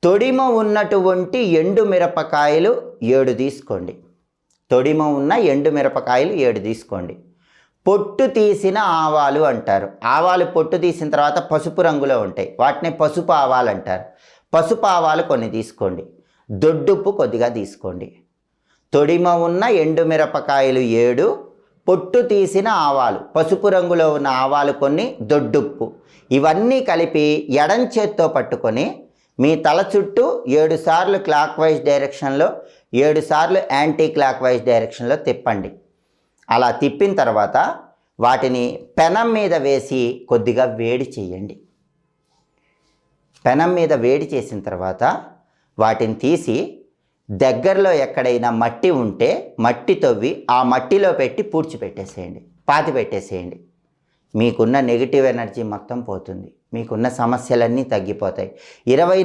తొడిమ ఉన్నటువంటి ఎండు మిరపకాయలు 7 తీసుకోండి. తొడిమ ఉన్న ఎండు మిరపకాయలు 7 తీసుకోండి. పొట్టు తీసిన ఆవాలు అంటారు. ఆవాలు పొట్టు తీసిన తర్వాత పసుపు రంగులో ఉంటాయి, వాటిని పసుపు ఆవాలు అంటారు. పసుపు ఆవాలు కొన్ని తీసుకోండి. దొడ్డుప్పు కొద్దిగా తీసుకోండి. తొడిమ ఉన్న ఎండు మిరపకాయలు 7, పొట్టు తీసిన ఆవాలు, పసుపు రంగులో ఉన్న ఆవాలు కొన్ని, దొడ్డుప్పు, ఇవన్నీ కలిపి ఎడం చేత్తో పట్టుకొని మీ తల చుట్టూ 7 సార్లు క్లాక్ వైజ్ డైరెక్షన్లో, 7 సార్లు యాంటీ క్లాక్ వైజ్ డైరెక్షన్లో తిప్పండి. అలా తిప్పిన తర్వాత వాటిని పెనం మీద వేసి కొద్దిగా వేడి చేయండి. పెనం మీద వేడి చేసిన తర్వాత వాటిని తీసి దగ్గరలో ఎక్కడైనా మట్టి ఉంటే మట్టి తవ్వి ఆ మట్టిలో పెట్టి పూడ్చిపెట్టేసేయండి, పాతి పెట్టేసేయండి. మీకున్న నెగిటివ్ ఎనర్జీ మొత్తం పోతుంది, మీకున్న సమస్యలన్నీ తగ్గిపోతాయి. 20